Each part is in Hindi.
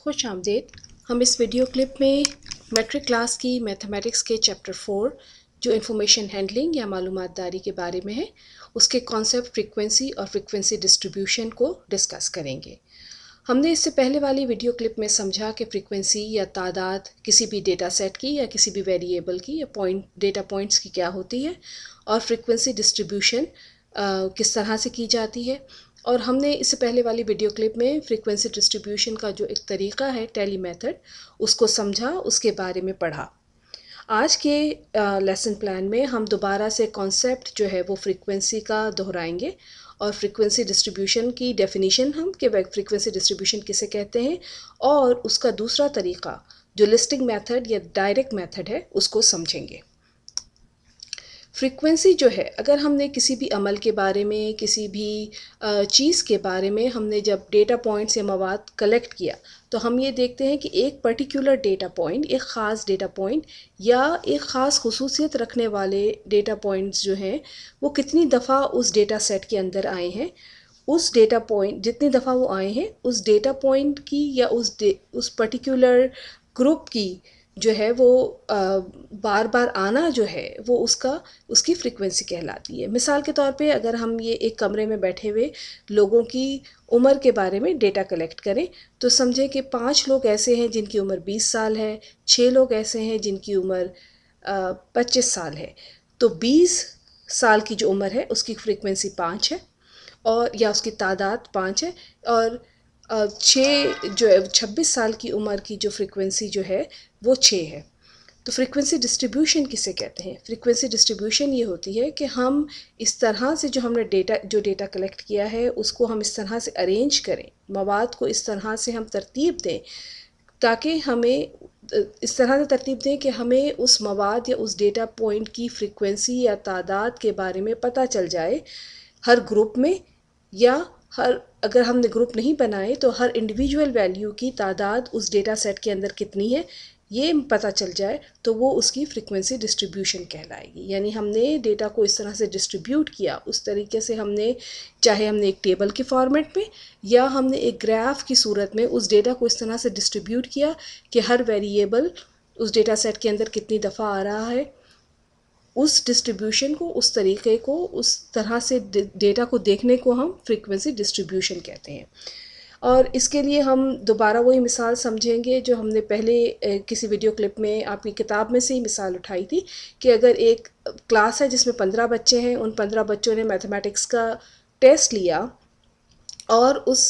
खुश आमदीद। हम इस वीडियो क्लिप में मैट्रिक क्लास की मैथमेटिक्स के चैप्टर 4 जो इंफॉर्मेशन हैंडलिंग या मालूमातदारी के बारे में है उसके कॉन्सेप्ट फ्रीक्वेंसी और फ्रीक्वेंसी डिस्ट्रीब्यूशन को डिस्कस करेंगे। हमने इससे पहले वाली वीडियो क्लिप में समझा कि फ्रीक्वेंसी या तादाद किसी भी डेटा सेट की या किसी भी वेरिएबल की या डेटा पॉइंट्स की क्या होती है और फ्रीक्वेंसी डिस्ट्रीब्यूशन किस तरह से की जाती है। और हमने इससे पहले वाली वीडियो क्लिप में फ्रीक्वेंसी डिस्ट्रीब्यूशन का जो एक तरीका है टेली मेथड उसको समझा, उसके बारे में पढ़ा। आज के लेसन प्लान में हम दोबारा से कॉन्सेप्ट जो है वो फ्रीक्वेंसी का दोहराएंगे और फ्रीक्वेंसी डिस्ट्रीब्यूशन की डेफिनेशन हम कि फ्रीक्वेंसी डिस्ट्रीब्यूशन किसे कहते हैं और उसका दूसरा तरीका जो लिस्टिंग मेथड या डायरेक्ट मेथड है उसको समझेंगे। फ्रीक्वेंसी जो है, अगर हमने किसी भी अमल के बारे में, किसी भी चीज़ के बारे में हमने जब डेटा पॉइंट्स या मवाद कलेक्ट किया तो हम ये देखते हैं कि एक पर्टिकुलर डेटा पॉइंट, एक ख़ास डेटा पॉइंट या एक ख़ास खुसूसियत रखने वाले डेटा पॉइंट्स जो हैं वो कितनी दफ़ा उस डेटा सेट के अंदर आए हैं। उस डेटा पॉइंट जितनी दफ़ा वो आए हैं उस डेटा पॉइंट की या उस पर्टिकुलर ग्रुप की जो है वो बार बार आना जो है वो उसकी फ्रीक्वेंसी कहलाती है। मिसाल के तौर पे अगर हम ये एक कमरे में बैठे हुए लोगों की उम्र के बारे में डेटा कलेक्ट करें तो समझें कि 5 लोग ऐसे हैं जिनकी उम्र 20 साल है, 6 लोग ऐसे हैं जिनकी उम्र 25 साल है। तो 20 साल की जो उम्र है उसकी फ्रीक्वेंसी 5 है और या उसकी तादाद 5 है। और 6 जो है 26 साल की उम्र की जो फ्रीक्वेंसी जो है वो 6 है। तो फ्रीक्वेंसी डिस्ट्रीब्यूशन किसे कहते हैं? फ्रीक्वेंसी डिस्ट्रीब्यूशन ये होती है कि हम इस तरह से जो हमने डेटा कलेक्ट किया है उसको हम इस तरह से अरेंज करें, मवाद को इस तरह से हम तरतीब दें ताकि हमें इस तरह से तरतीब दें कि हमें उस मवाद या उस डेटा पॉइंट की फ्रीक्वेंसी या तादाद के बारे में पता चल जाए हर ग्रुप में, या अगर हमने ग्रुप नहीं बनाए तो हर इंडिविजुअल वैल्यू की तादाद उस डेटा सेट के अंदर कितनी है ये पता चल जाए तो वो उसकी फ्रीक्वेंसी डिस्ट्रीब्यूशन कहलाएगी। यानी हमने डेटा को इस तरह से डिस्ट्रीब्यूट किया, उस तरीके से हमने, चाहे हमने एक टेबल के फॉर्मेट में या हमने एक ग्राफ की सूरत में उस डेटा को इस तरह से डिस्ट्रीब्यूट किया कि हर वेरिएबल उस डेटा सेट के अंदर कितनी दफ़ा आ रहा है, उस डिस्ट्रीब्यूशन को, उस तरीके को, उस तरह से डेटा को देखने को हम फ्रीक्वेंसी डिस्ट्रीब्यूशन कहते हैं। और इसके लिए हम दोबारा वही मिसाल समझेंगे जो हमने पहले किसी वीडियो क्लिप में आपकी किताब में से ही मिसाल उठाई थी कि अगर एक क्लास है जिसमें 15 बच्चे हैं, उन 15 बच्चों ने मैथमेटिक्स का टेस्ट लिया और उस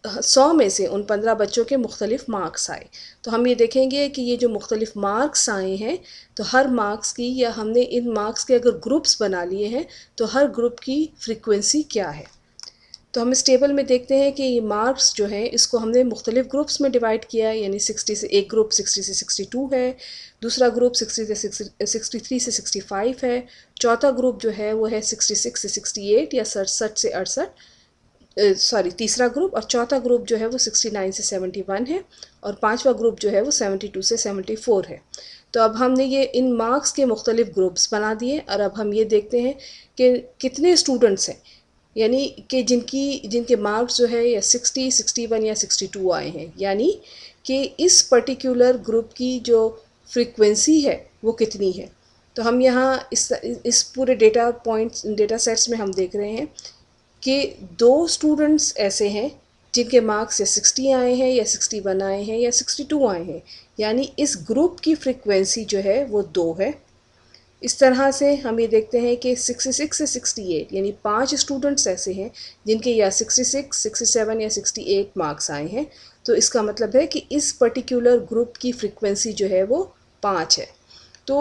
100 में से उन 15 बच्चों के मुख्तलिफ मार्क्स आए। तो हम ये देखेंगे कि ये जो मुख्तलिफ मार्क्स आए हैं तो हर मार्क्स की, या हमने इन मार्क्स के अगर ग्रुप्स बना लिए हैं तो हर ग्रुप की फ्रीक्वेंसी क्या है। तो हम इस टेबल में देखते हैं कि ये मार्क्स जो हैं इसको हमने मुख्तलिफ ग्रुप्स में डिवाइड किया है। यानी 60 से एक ग्रुप 60 से 62 है, दूसरा ग्रुप 60 से 63 से 65 है, चौथा ग्रुप जो है वो है 66 से 68 या 67 से 68, तीसरा ग्रुप, और चौथा ग्रुप जो है वो 69 से 71 है और पांचवा ग्रुप जो है वो 72 से 74 है। तो अब हमने ये इन मार्क्स के मुख्तलिफ ग्रुप्स बना दिए और अब हम ये देखते हैं कि कितने स्टूडेंट्स हैं, यानी कि जिनके मार्क्स जो है या 60, 61 या 62 आए हैं, यानी कि इस पर्टिकुलर ग्रुप की जो फ्रीक्वेंसी है वो कितनी है। तो हम यहाँ इस पूरे डेटा सेट्स में हम देख रहे हैं कि 2 स्टूडेंट्स ऐसे हैं जिनके मार्क्स या 60 आए हैं या 61 आए हैं या 62 आए हैं, यानी इस ग्रुप की फ्रीक्वेंसी जो है वो 2 है। इस तरह से हम ये देखते हैं कि 66 से 68 यानी 5 स्टूडेंट्स ऐसे हैं जिनके या 66, 67 या 68 मार्क्स आए हैं। तो इसका मतलब है कि इस पर्टिकुलर ग्रुप की फ्रीक्वेंसी जो है वो 5 है। तो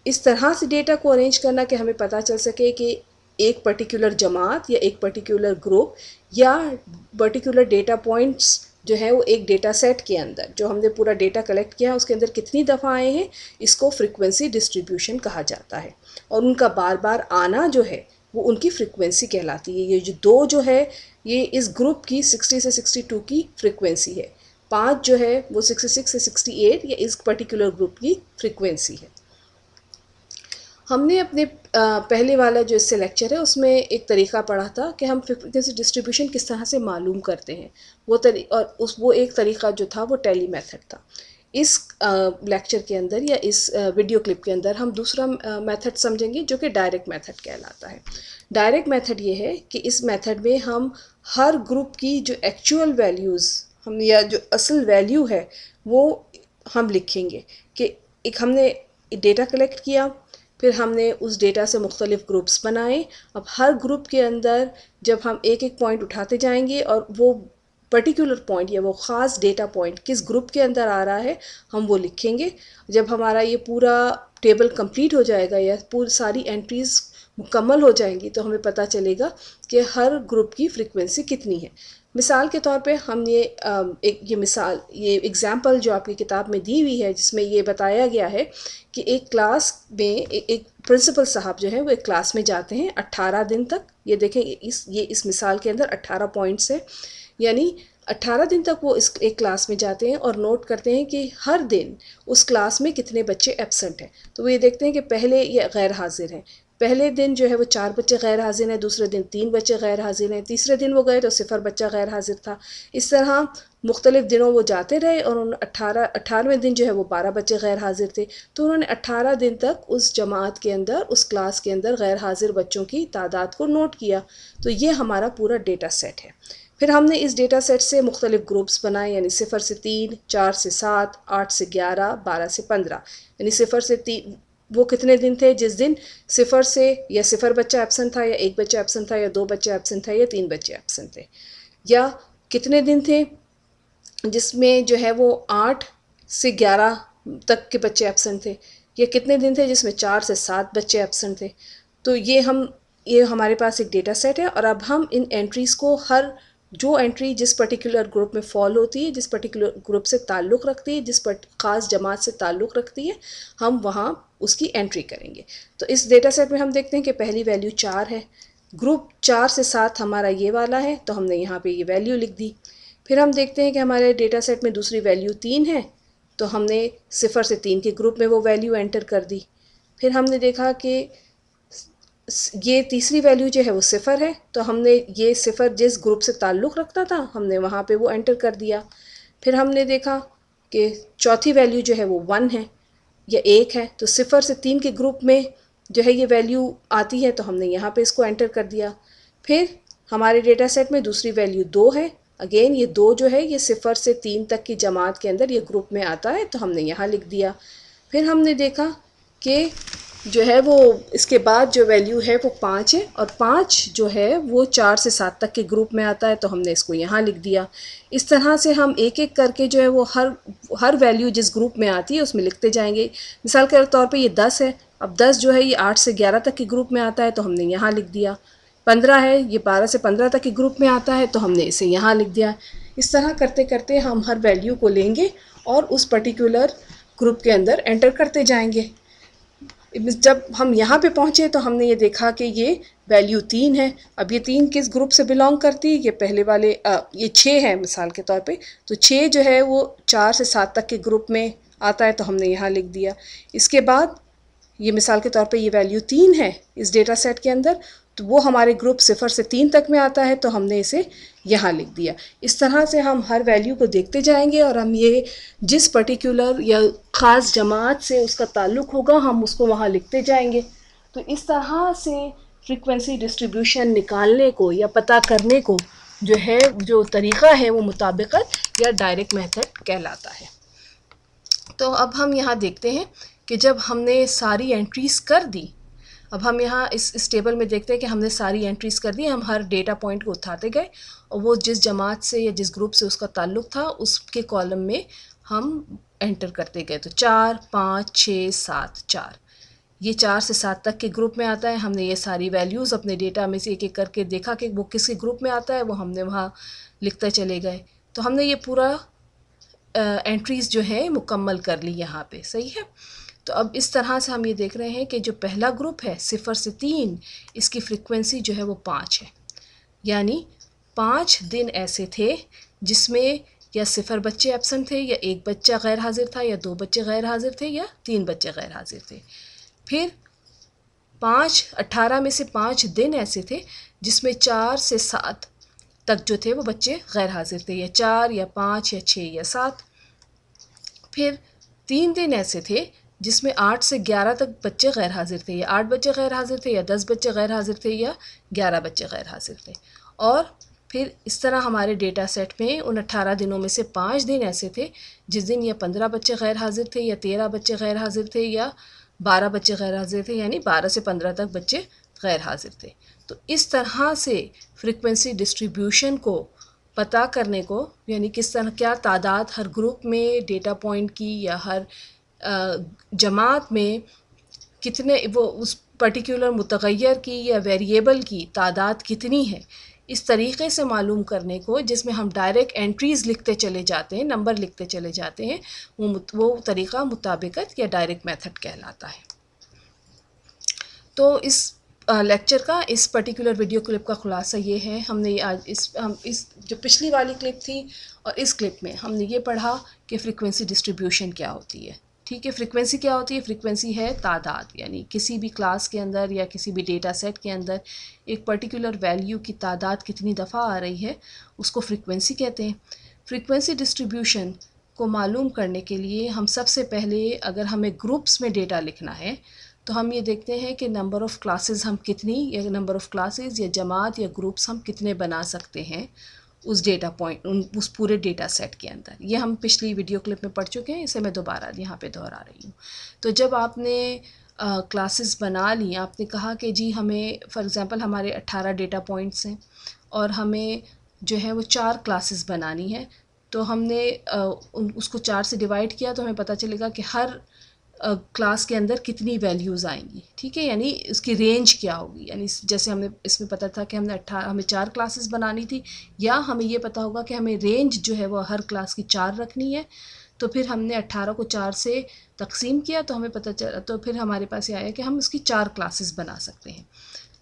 इस तरह से डेटा को अरेंज करना कि हमें पता चल सके कि एक पर्टिकुलर जमात या एक पर्टिकुलर ग्रुप या पर्टिकुलर डेटा पॉइंट्स जो है वो एक डेटा सेट के अंदर जो हमने पूरा डेटा कलेक्ट किया उसके अंदर कितनी दफ़ा आए हैं, इसको फ्रीक्वेंसी डिस्ट्रीब्यूशन कहा जाता है। और उनका बार बार आना जो है वो उनकी फ्रीक्वेंसी कहलाती है। ये जो 2 जो है ये इस ग्रुप की 60 से 62 की फ्रीक्वेंसी है, 5 जो है वो 66 से 68 या इस पर्टिकुलर ग्रुप की फ्रीक्वेंसी है। हमने अपने पहले वाला जो इससे लेक्चर है उसमें एक तरीका पढ़ा था कि हम फ्रीक्वेंसी डिस्ट्रीब्यूशन किस तरह से मालूम करते हैं। वो एक तरीका जो था वो टैली मेथड था। इस लेक्चर के अंदर या इस वीडियो क्लिप के अंदर हम दूसरा मेथड समझेंगे जो कि डायरेक्ट मेथड कहलाता है। डायरेक्ट मेथड ये है कि इस मेथड में हम हर ग्रुप की जो एक्चुअल वैल्यूज़ हम या जो असल वैल्यू है वो हम लिखेंगे कि एक हमने डेटा कलेक्ट किया, फिर हमने उस डेटा से मुख्तलिफ़ ग्रुप्स बनाए। अब हर ग्रुप के अंदर जब हम एक एक पॉइंट उठाते जाएंगे और वो पर्टिकुलर पॉइंट या वो ख़ास डेटा पॉइंट किस ग्रुप के अंदर आ रहा है हम वो लिखेंगे। जब हमारा ये पूरा टेबल कंप्लीट हो जाएगा या पूरी सारी एंट्रीज़ मुकम्मल हो जाएंगी तो हमें पता चलेगा कि हर ग्रुप की फ्रीक्वेंसी कितनी है। मिसाल के तौर पे हम ये ये एग्ज़ाम्पल जो आपकी किताब में दी हुई है जिसमें ये बताया गया है कि एक क्लास में एक प्रिंसिपल साहब जो है वो एक क्लास में जाते हैं 18 दिन तक। ये देखें इस मिसाल के अंदर 18 पॉइंट्स हैं, यानी 18 दिन तक वो इस एक क्लास में जाते हैं और नोट करते हैं कि हर दिन उस क्लास में कितने बच्चे एब्सेंट हैं। तो वो ये देखते हैं कि पहले ये गैर हाजिर हैं, पहले दिन जो है वो 4 बच्चे गैर हाजिर हैं, दूसरे दिन 3 बच्चे गैर हाजिर हैं, तीसरे दिन वो गए तो 0 बच्चा गैर हाजिर था। इस तरह मुख्तलिफ़ दिनों वो जाते रहे और उन 18वें दिन जो है वो 12 बच्चे गैर हाजिर थे। तो उन्होंने 18 दिन तक उस जमात के अंदर उस क्लास के अंदर गैर हाजिर बच्चों की तादाद को नोट किया। तो ये हमारा पूरा डेटा सेट है। फिर हमने इस डेटा सेट से मुख्तलिफ़ ग्रुप्स बनाए, यानी 0 से 3, 4 से 7, 8 से 11, 12 से 15। यानी 0 से 3 वो कितने दिन थे जिस दिन 0 से या 0 बच्चा एब्सेंट था या 1 बच्चा एब्सेंट था या 2 बच्चे एब्सेंट था या 3 बच्चे एब्सेंट थे। या कितने दिन थे जिसमें जो है वो 8 से 11 तक के बच्चे एब्सेंट थे, या कितने दिन थे जिसमें 4 से 7 बच्चे एब्सेंट थे। तो ये हमारे पास एक डेटा सेट है और अब हम इन एंट्रीज़ को जो एंट्री जिस पर्टिकुलर ग्रुप में फॉल होती है, जिस पर्टिकुलर ग्रुप से ताल्लुक़ रखती है, ख़ास जमात से ताल्लुक़ रखती है, हम वहाँ उसकी एंट्री करेंगे। तो इस डेटा सेट में हम देखते हैं कि पहली वैल्यू 4 है, ग्रुप 4 से 7 हमारा ये वाला है तो हमने यहाँ पे ये वैल्यू लिख दी। फिर हम देखते हैं कि हमारे डेटा सेट में दूसरी वैल्यू 3 है तो हमने 0 से 3 के ग्रुप में वो वैल्यू एंटर कर दी। फिर हमने देखा कि ये तीसरी वैल्यू जो है वो 0 है तो हमने ये 0 जिस ग्रुप से ताल्लुक़ रखता था हमने वहाँ पे वो एंटर कर दिया। फिर हमने देखा कि चौथी वैल्यू जो है वो 1 है या 1 है तो 0 से 3 के ग्रुप में जो है ये वैल्यू आती है तो हमने यहाँ पे इसको एंटर कर दिया। फिर हमारे डेटा सेट में दूसरी वैल्यू 2 है, अगेन ये 2 जो है ये 0 से 3 तक की जमात के अंदर ये ग्रुप में आता है तो हमने यहाँ लिख दिया। फिर हमने देखा कि जो है वो इसके बाद जो वैल्यू है वो 5 है और 5 जो है वो 4 से 7 तक के ग्रुप में आता है तो हमने इसको यहाँ लिख दिया। इस तरह से हम एक एक करके जो है वो हर वैल्यू जिस ग्रुप में आती है उसमें लिखते जाएंगे। मिसाल के तौर पे ये 10 है, अब 10 जो है ये 8 से 11 तक के ग्रुप में आता है तो हमने यहाँ लिख दिया। 15 है, ये 12 से 15 तक के ग्रुप में आता है तो हमने इसे यहाँ लिख दिया। इस तरह करते करते हम हर वैल्यू को लेंगे और उस पर्टिकुलर ग्रुप के अंदर एंटर करते जाएंगे। जब हम यहाँ पे पहुँचे तो हमने ये देखा कि ये वैल्यू 3 है। अब ये 3 किस ग्रुप से बिलोंग करती है, ये पहले वाले ये 6 है मिसाल के तौर पे, तो 6 जो है वो 4 से 7 तक के ग्रुप में आता है तो हमने यहाँ लिख दिया। इसके बाद ये मिसाल के तौर पे ये वैल्यू 3 है इस डेटा सेट के अंदर तो वो हमारे ग्रुप 0 से 3 तक में आता है तो हमने इसे यहाँ लिख दिया। इस तरह से हम हर वैल्यू को देखते जाएंगे और हम ये जिस पर्टिकुलर या ख़ास जमात से उसका ताल्लुक़ होगा हम उसको वहाँ लिखते जाएंगे। तो इस तरह से फ्रीक्वेंसी डिस्ट्रीब्यूशन निकालने को या पता करने को जो है जो तरीक़ा है वो मुताबिकत या डायरेक्ट मेथड कहलाता है। तो अब हम यहाँ देखते हैं कि जब हमने सारी एंट्रीज़ कर दी, अब हम यहाँ इस टेबल में देखते हैं कि हमने सारी एंट्रीज़ कर दी, हम हर डेटा पॉइंट को उठाते गए और वो जिस जमात से या जिस ग्रुप से उसका ताल्लुक़ था उसके कॉलम में हम एंटर करते गए। तो 4, 5, 6, 7, 4 ये 4 से 7 तक के ग्रुप में आता है। हमने ये सारी वैल्यूज़ अपने डेटा में से एक एक करके देखा कि वो किस ग्रुप में आता है, वो हमने वहाँ लिखते चले गए। तो हमने ये पूरा एंट्रीज़ जो है मुकम्मल कर ली यहाँ पे, सही है। तो अब इस तरह से हम ये देख रहे हैं कि जो पहला ग्रुप है 0 से 3 इसकी फ्रीक्वेंसी जो है वो 5 है, यानी 5 दिन ऐसे थे जिसमें या 0 बच्चे एब्सेंट थे या 1 बच्चा गैर हाजिर था या 2 बच्चे गैर हाजिर थे या 3 बच्चे गैर हाजिर थे। फिर 18 में से 5 दिन ऐसे थे जिसमें 4 से 7 तक जो थे वो बच्चे गैर हाजिर थे, या 4 या 5 या 6 या 7। फिर 3 दिन ऐसे थे जिसमें 8 से 11 तक बच्चे गैर हाजिर थे, या 8 बच्चे गैर हाजिर थे, या 10 बच्चे गैर हाजिर थे, या 11 बच्चे गैर हाजिर थे। और फिर इस तरह हमारे डेटा सेट में उन 18 दिनों में से 5 दिन ऐसे थे जिस दिन या 15 बच्चे गैर हाजिर थे, या 13 बच्चे गैर हाजिर थे, या 12 बच्चे गैर हाजिर थे, यानी 12 से 15 तक बच्चे गैर हाजिर थे। तो इस तरह से फ्रीक्वेंसी डिस्ट्रीब्यूशन को पता करने को, यानी किस तरह क्या तादाद हर ग्रुप में डेटा पॉइंट की या हर जमात में कितने वो उस पर्टिकुलर मुतग़य्यर की या वेरिएबल की तादाद कितनी है, इस तरीक़े से मालूम करने को, जिसमें हम डायरेक्ट एंट्रीज़ लिखते चले जाते हैं, नंबर लिखते चले जाते हैं, वो तरीक़ा मुताबिकत या डायरेक्ट मेथड कहलाता है। तो इस लेक्चर का, इस पर्टिकुलर वीडियो क्लिप का ख़ुलासा ये है, हमने आज इस जो पिछली वाली क्लिप थी और इस क्लिप में हमने ये पढ़ा कि फ़्रीक्वेंसी डिस्ट्रीब्यूशन क्या होती है। ठीक है, फ्रीक्वेंसी क्या होती है? फ्रीक्वेंसी है तादाद, यानी किसी भी क्लास के अंदर या किसी भी डेटा सेट के अंदर एक पर्टिकुलर वैल्यू की तादाद कितनी दफ़ा आ रही है, उसको फ्रीक्वेंसी कहते हैं। फ्रीक्वेंसी डिस्ट्रीब्यूशन को मालूम करने के लिए हम सबसे पहले, अगर हमें ग्रुप्स में डेटा लिखना है, तो हम ये देखते हैं कि नंबर ऑफ़ क्लासेस हम कितनी, या नंबर ऑफ़ क्लासेस या जमात या ग्रुप्स हम कितने बना सकते हैं उस डेटा पॉइंट, उस पूरे डेटा सेट के अंदर। ये हम पिछली वीडियो क्लिप में पढ़ चुके हैं, इसे मैं दोबारा यहाँ पे दोहरा रही हूँ। तो जब आपने क्लासेस बना ली, आपने कहा कि जी हमें फॉर एग्ज़ाम्पल हमारे 18 डेटा पॉइंट्स हैं और हमें जो है वो 4 क्लासेस बनानी है, तो हमने उसको 4 से डिवाइड किया, तो हमें पता चलेगा कि हर क्लास के अंदर कितनी वैल्यूज़ आएंगी। ठीक है, यानी उसकी रेंज क्या होगी, यानी जैसे हमने इसमें पता था कि हमें 4 क्लासेस बनानी थी, या हमें ये पता होगा कि हमें रेंज जो है वो हर क्लास की 4 रखनी है, तो फिर हमने 18 को 4 से तकसीम किया, तो हमें पता चला, तो फिर हमारे पास ये आया कि हम उसकी 4 क्लासेस बना सकते हैं।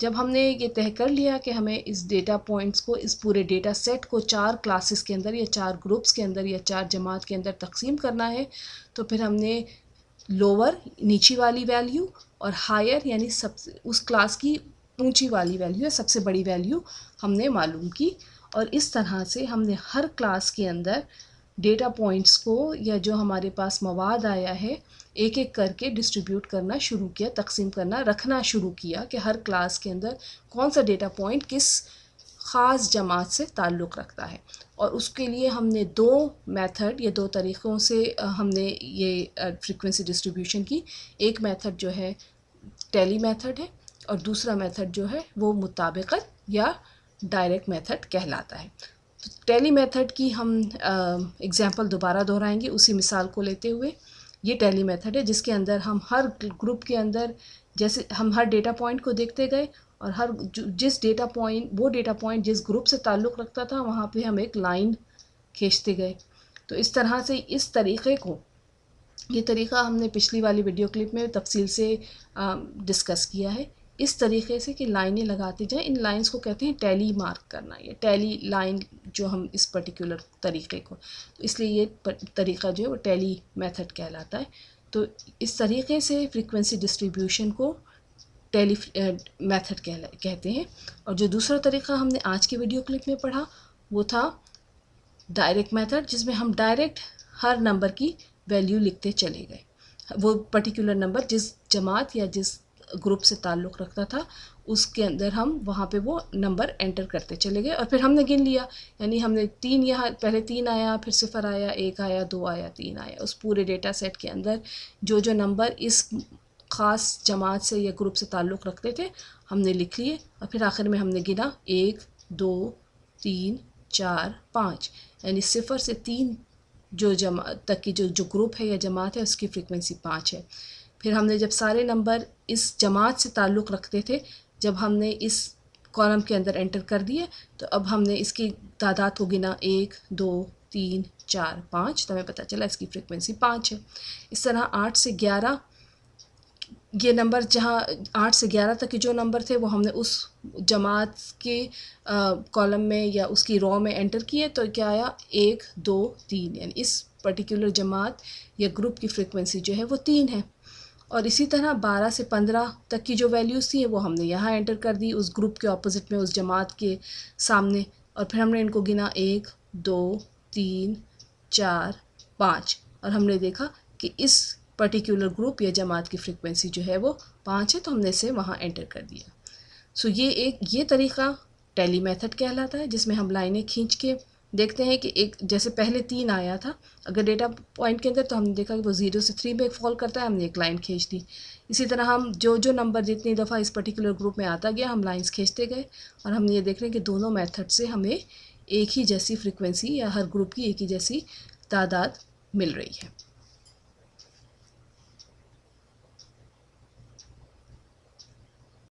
जब हमने ये तय कर लिया कि हमें इस डेटा पॉइंट्स को, इस पूरे डेटा सेट को 4 क्लासेस के अंदर या 4 ग्रुप्स के अंदर या 4 जमात के अंदर तकसीम करना है, तो फिर हमने लोअर नीची वाली वैल्यू और हायर यानी सबसे उस क्लास की ऊंची वाली वैल्यू या सबसे बड़ी वैल्यू हमने मालूम की, और इस तरह से हमने हर क्लास के अंदर डेटा पॉइंट्स को, या जो हमारे पास मवाद आया है, एक एक करके डिस्ट्रीब्यूट करना शुरू किया, तकसीम करना, रखना शुरू किया कि हर क्लास के अंदर कौन सा डेटा पॉइंट किस ख़ास जमात से ताल्लुक़ रखता है। और उसके लिए हमने 2 मेथड या 2 तरीक़ों से हमने ये फ्रीक्वेंसी डिस्ट्रीब्यूशन की। एक मेथड जो है टैली मेथड है, और दूसरा मेथड जो है वो मुताबिकत या डायरेक्ट मेथड कहलाता है। तो टैली मेथड की हम एग्ज़ाम्पल दोबारा दोहराएंगे उसी मिसाल को लेते हुए। ये टैली मेथड है जिसके अंदर हम हर ग्रुप के अंदर, जैसे हम हर डेटा पॉइंट को देखते गए, और हर जिस डेटा पॉइंट जिस ग्रुप से ताल्लुक़ रखता था, वहाँ पे हम एक लाइन खींचते गए। तो इस तरह से इस तरीक़े को, ये तरीक़ा हमने पिछली वाली वीडियो क्लिप में तफसील से डिस्कस किया है, इस तरीक़े से कि लाइनें लगाते जाएं। इन लाइंस को कहते हैं टैली मार्क करना, या टैली लाइन जो हम इस पर्टिकुलर तरीक़े को, तो इसलिए ये तरीक़ा जो है वो टैली मेथड कहलाता है। तो इस तरीक़े से फ्रीक्वेंसी डिस्ट्रीब्यूशन को टैली मेथड कहते हैं। और जो दूसरा तरीक़ा हमने आज की वीडियो क्लिप में पढ़ा वो था डायरेक्ट मेथड, जिसमें हम डायरेक्ट हर नंबर की वैल्यू लिखते चले गए, वो पर्टिकुलर नंबर जिस जमात या जिस ग्रुप से ताल्लुक़ रखता था उसके अंदर हम वहाँ पे वो नंबर एंटर करते चले गए, और फिर हमने गिन लिया, यानी हमने 3 यहाँ पहले 3 आया, फिर 0 आया, 1 आया, 2 आया, 3 आया। उस पूरे डेटा सेट के अंदर जो जो नंबर इस ख़ास जमात से या ग्रुप से ताल्लुक़ रखते थे हमने लिख लिए, और फिर आखिर में हमने गिना 1 2 3 4 5, यानी 0 से 3 जो जमात तक की जो ग्रुप है या जमात है उसकी फ्रीक्वेंसी 5 है। फिर हमने जब सारे नंबर इस जमात से ताल्लुक़ रखते थे, जब हमने इस कॉलम के अंदर एंटर कर दिए, तो अब हमने इसकी तादाद को गिना 1 2 3 4 5, तो हमें पता चला इसकी फ्रीक्वेंसी 5 है। इस तरह 8 से 11 ये नंबर, जहाँ 8 से 11 तक के जो नंबर थे वो हमने उस जमात के कॉलम में या उसकी रो में एंटर किए, तो क्या आया 1 2 3, यानी इस पर्टिकुलर जमात या ग्रुप की फ्रीक्वेंसी जो है वो 3 है। और इसी तरह 12 से 15 तक की जो वैल्यूज़ थी वो हमने यहाँ एंटर कर दी उस ग्रुप के ऑपोजिट में, उस जमात के सामने। और फिर हमने इनको गिना 1 2 3 4 5 और हमने देखा कि इस पर्टिकुलर ग्रुप या जमात की फ्रीक्वेंसी जो है वो 5 है, तो हमने इसे वहाँ एंटर कर दिया। सो ये तरीक़ा टैली मेथड कहलाता है, जिसमें हम लाइनें खींच के देखते हैं कि एक जैसे पहले 3 आया था अगर डेटा पॉइंट के अंदर, तो हमने देखा कि वो 0 से 3 में फॉल करता है, हमने एक लाइन खींच दी। इसी तरह हम जो नंबर जितनी दफ़ा इस पर्टिकुलर ग्रुप में आता गया हम लाइंस खींचते गए, और हम ये देख रहे हैं कि दोनों मेथड से हमें एक ही जैसी फ्रीक्वेंसी या हर ग्रुप की एक ही जैसी तादाद मिल रही है।